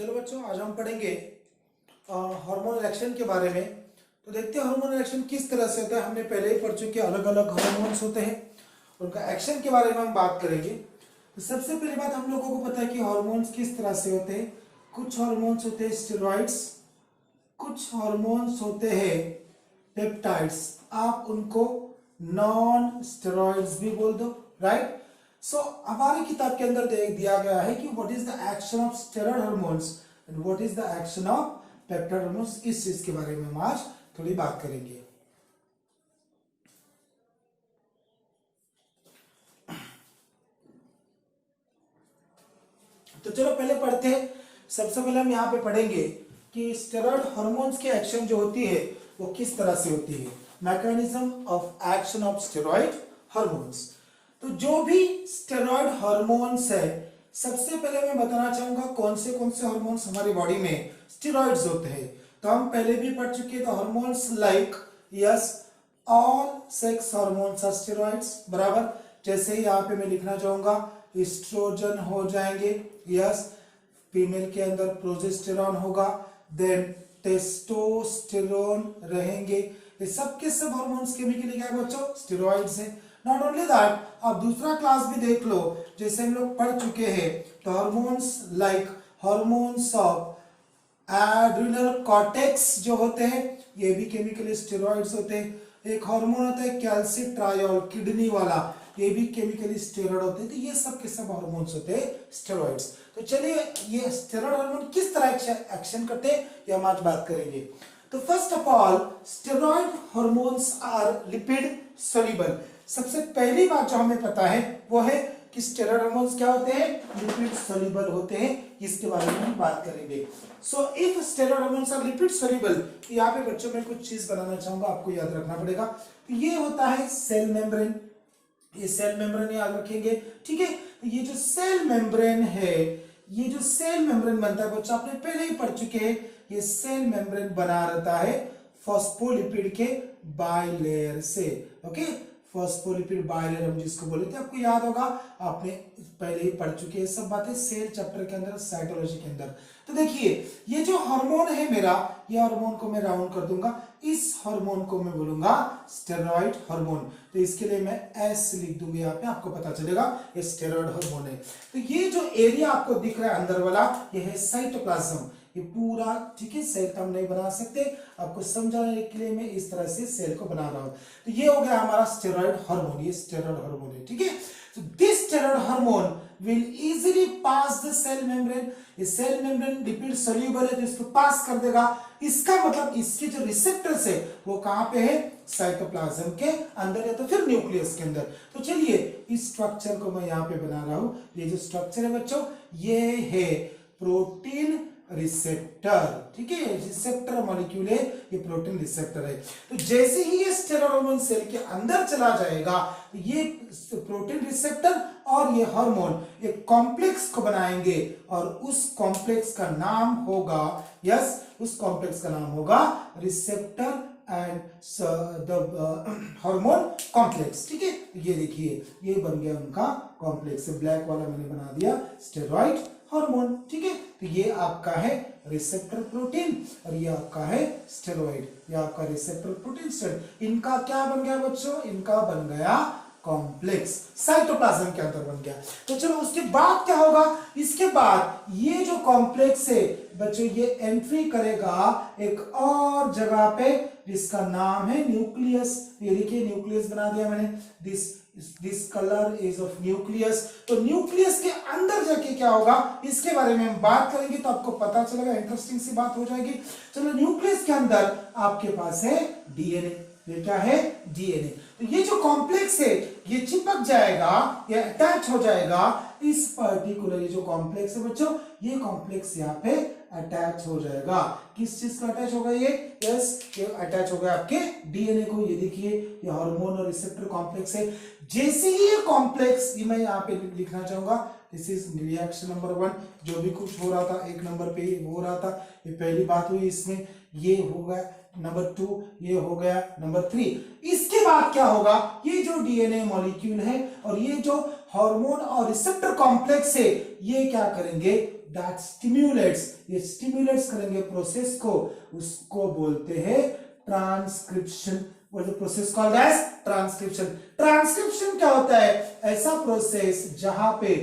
चलो बच्चों, आज हम पढ़ेंगे हार्मोनल एक्शन के बारे में। तो देखते हैं हार्मोनल एक्शन किस तरह से होता है। हमने पहले ही पढ़ चुके अलग अलग हार्मोन्स होते हैं, उनका एक्शन के बारे में हम बात करेंगे। तो सबसे पहली बात हम लोगों को पता है कि हार्मोन्स किस तरह से होते हैं। कुछ हार्मोन्स होते हैं स्टेरॉइड्स, कुछ हार्मोन्स होते हैं पेप्टाइड्स। आप उनको नॉन स्टेरॉइड्स भी बोल दो, राइट। सो हमारी किताब के अंदर दिया गया है कि what is the action of steroid hormones and what is the action of peptide hormones. इस चीज के बारे में हम आज थोड़ी बात करेंगे। तो चलो पहले पढ़ते हैं। सबसे पहले हम यहाँ पे पढ़ेंगे कि स्टेरॉइड हार्मोन्स की एक्शन जो होती है वो किस तरह से होती है। Mechanism of action of steroid hormones. तो जो भी स्टेरॉइड हार्मोन्स है, सबसे पहले मैं बताना चाहूंगा कौन से हार्मोन्स हमारी बॉडी में स्टेरॉइड्स होते हैं। तो हम पहले भी पढ़ चुके हैं। तो hormones like yes all sex hormones are steroids, बराबर। जैसे ही यहाँ पे मैं लिखना चाहूंगा एस्ट्रोजन हो जाएंगे, यस। फीमेल के अंदर प्रोजेस्टेरॉन होगा, देन टेस्टोस्टेरोन रहेंगे। ये सब के सब हार्मोन्स केमिकली क्या है बच्चों? स्टेरॉइड्स है। नॉट ओनली दैट, आप दूसरा क्लास भी देख लो, जैसे हम लोग पढ़ चुके हैं। तो hormones like hormones of adrenal cortex जो होते हैं, ये भी केमिकली स्टेरॉइड्स होते हैं। एक हार्मोन होता है कैल्सिट्रायोल, किडनी वाला, ये भी केमिकली स्टेरॉइड होते हैं। तो ये सब के सब हार्मोन्स होते हैं स्टेरॉइड्स। तो चलिए ये स्टेरॉइड हार्मोन किस तरह एक्शन करते हैं ये हम आज बात करेंगे। तो first of all steroid hormones are lipid soluble. सबसे पहली बात जो हमें पता है वो है कि स्टेरॉइड हार्मोन्स क्या होते हैं? लिपिड सोल्यूबल होते हैं। इसके बारे में हम बात करेंगे। So if steroid hormones are lipid soluble, तो यहाँ पे बच्चों में कुछ चीज बनाना चाहूंगा, आपको याद रखना पड़ेगा। तो ये होता है सेल मेम्ब्रेन, ये सेल मेम्ब्रेन याद रखेंगे, ठीक है। ये जो सेल मेम्ब्रेन है, ये जो सेल मेम्ब्रेन बनता है बच्चों आपने पहले ही पढ़ चुके हैं। ये सेल मेम्ब्रेन बना रहता है फॉस्फोलिपिड के बाइलेयर से, ओके। फॉस्फोलिपिड बाइलेयर हम जिसको बोले थे, आपको याद होगा, आपने पहले ही पढ़ चुके हैं सब बातें सेल चैप्टर के अंदर, साइटोलॉजी के अंदर। तो देखिए ये जो हार्मोन है मेरा, ये हार्मोन को मैं राउंड कर दूंगा, इस हार्मोन को मैं बोलूंगा स्टेरॉइड हार्मोन। तो इसके लिए मैं एस लिख दूंगा, यहाँ पे आपको पता चलेगा ये स्टेरॉइड हार्मोन है। तो ये जो एरिया आपको दिख रहा है अंदर वाला, ये है साइटोप्लाज्म, ये पूरा, ठीक है। सेल तो हम नहीं बना सकते, आपको समझाने के लिए मैं इस तरह से सेल को बना रहा हूं। तो ये हो गया हमारा स्टेरॉइड हार्मोन, ये स्टेरॉइड हार्मोन है, ठीक है। तो this steroid hormone will easily pass the cell membrane. ये सेल मेम्ब्रेन लिपिड सोल्यूबल है, तो इसको पास कर देगा। इसका मतलब इसके जो रिसेप्टर्स है वो कहां पे है? साइटोप्लाज्म के अंदर या तो फिर न्यूक्लियस के अंदर। तो चलिए इस स्ट्रक्चर को मैं यहाँ पे बना रहा हूं। ये जो स्ट्रक्चर है बच्चों, ये है प्रोटीन रिसेप्टर, ठीक है। रिसेप्टर मॉलिक्यूल है, ये प्रोटीन रिसेप्टर है। तो जैसे ही ये स्टेरॉइड हार्मोन सेल के अंदर चला जाएगा, ये प्रोटीन रिसेप्टर और ये हार्मोन एक कॉम्प्लेक्स को बनाएंगे, और उस कॉम्प्लेक्स का नाम होगा, यस, उस कॉम्प्लेक्स का नाम होगा receptor and the hormone complex, ठीक है। ये देखिए ये बन गया उनका कॉम्प्लेक्स, ब्लैक वाला मैंने बना दिया स्टेरॉइड हार्मोन, ठीक है। तो ये आपका है रिसेप्टर प्रोटीन और ये आपका है स्टेरॉइड, ये आपका रिसेप्टर प्रोटीन स्टेरॉइड। इनका क्या बन गया बच्चों? इनका बन गया कॉम्प्लेक्स, साइटोप्लाज्म के अंदर बन गया। तो चलो उसके बाद क्या होगा? इसके बाद ये जो कॉम्प्लेक्स है बच्चों, ये एंट्री करेगा एक और जगह पे जिसका नाम है न्यूक्लियस। ये देखिए न्यूक्लियस बना दिया मैंने, this colour is of nucleus. तो न्यूक्लियस के अंदर जाके क्या होगा इसके बारे में हम बात करेंगे, तो आपको पता चलेगा, इंटरेस्टिंग सी बात हो जाएगी। चलो न्यूक्लियस के अंदर आपके पास है डीएनए। ये क्या है? डीएनए। तो ये जो कॉम्प्लेक्स है ये चिपक जाएगा, ये अटैच हो जाएगा इस पर्टिकुलर, ये जो कॉम्प्लेक्स है बच्चों, ये कॉम्प्लेक्स यहाँ पे अटैच हो जाएगा। किस चीज का अटैच होगा? ये यस, ये अटैच हो गया आपके डीएनए को। ये देखिए ये हार्मोन और रिसेप्टर कॉम्प्लेक्स है। जैसे ही ये कॉम्प्लेक्स, ये मैं यहाँ पे लिखना चाहूंगा, दिस इज रिएक्शन नंबर 1। जो भी कुछ हो रहा था एक नंबर पे हो रहा था, ये पहली बात हुई इसमें, ये हो गया नंबर 2, ये हो गया नंबर 3। इसके बाद क्या होगा? ये जो डीएनए मॉलिक्यूल है और ये जो हार्मोन और रिसेप्टर कॉम्प्लेक्स है, ये क्या करेंगे? दैट स्टिम्युलेट्स, ये स्टिम्युलेट्स करेंगे प्रोसेस को, उसको बोलते हैं ट्रांसक्रिप्शन। वो जो process called as transcription. Transcription क्या होता है? ऐसा प्रोसेस जहां पे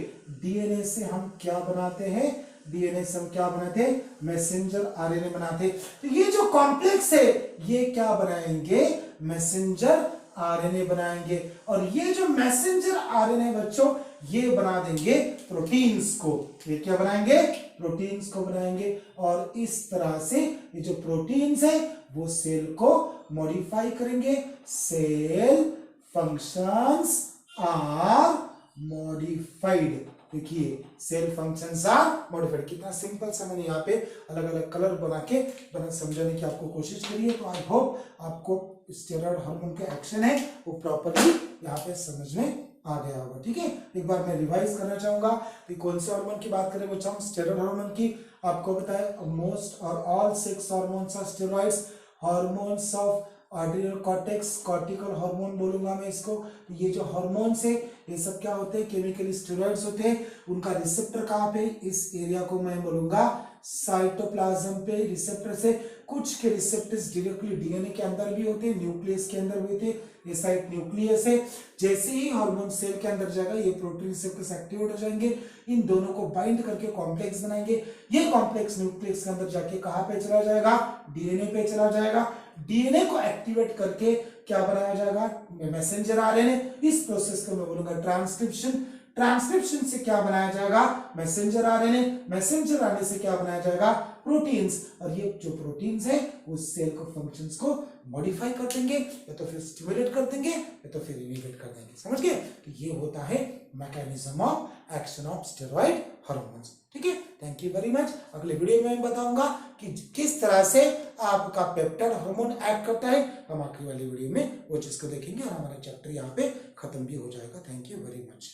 डीएनए से हम क्या बनाते हैं, डीएनए से हम क्या बनाते हैं, मैसेंजर आरएनए बनाते हैं। तो ये जो कॉम्प्लेक्स है ये क्या बनाएंगे, मैसेंजर आरएनए बनाएंगे, और ये जो मैसेंजर आरएनए बच्चों ये बना देंगे प्रोटीन्स को। ये क्या बनाएंगे, प्रोटीन्स को बनाएंगे, और इस तरह से ये जो प्रोटीन्स है वो सेल को मॉडिफाई करेंगे। Cell functions are modified. देखिए सेल फंक्शंस आर मॉडिफाइड, कितना सिंपल सा मैंने यहाँ पे अलग अलग कलर बना के समझाने की आपको कोशिश करी है। तो आई होप आपको स्टेरॉइड हार्मोन के एक्शन है वो प्रॉपर्ली यहाँ पे समझ में आ गया होगा। ठीक है, एक बार मैं रिवाइज करना चाहूंगा कि कौन से हार्मोन की बात करें बच्चों, स्टेरॉइड हार्मोन की। आपको बताया मोस्ट और all 6 hormones are steroids. Hormones of adrenal cortex, cortical hormone बोलूंगा मैं इसको। तो ये जो हार्मोन्स है ये सब क्या होते हैं, केमिकली स्टेरॉइड्स होते हैं। उनका रिसेप्टर कहाँ पे, इस एरिया को मैं बोलूंगा साइटोप्लाज्म पे। रिसेप्टर से कुछ के रिसेप्टर्स डायरेक्टली डीएनए के अंदर भी होते हैं, न्यूक्लियस के अंदर भी होते हैं। ये साइट न्यूक्लियस है। जैसे ही हार्मोन सेल के अंदर जाएगा ये प्रोटीन रिसेप्टर्स एक्टिवेट हो जाएंगे, इन दोनों को बाइंड करके कॉम्प्लेक्स बनाएंगे। ये कॉम्प्लेक्स न्यूक्लियस के अंदर जाके कहां पे चला जाएगा, डीएनए पे चला जाएगा। डीएनए को एक्टिवेट करके क्या बनाया जाएगा, मैसेंजर आरएनए। इस प्रोसेस को मैं बोलूंगा ट्रांसक्रिप्शन। ट्रांसक्रिप्शन से क्या बनाया जाएगा, मैसेंजर आरएनए। मैसेंजर आरएनए से क्या बनाया जाएगा, प्रोटीन्स। और ये जो प्रोटीन्स है वो सेल को फंक्शंस को मॉडिफाई कर देंगे, या तो फिर स्टिमुलेट कर देंगे, या तो फिर इनिबिट कर देंगे। समझ गए? तो ये होता है mechanism of action of steroid hormones. ठीक है, थैंक यू वेरी मच। अगले वीडियो में मैं बताऊंगा कि किस तरह से आपका पेप्टाइड हार्मोन एक्ट करता है। हम आखिरी वाली वीडियो में वो चीज को देखेंगे और हमारा चैप्टर यहाँ पे खत्म भी हो जाएगा। Thank you very much.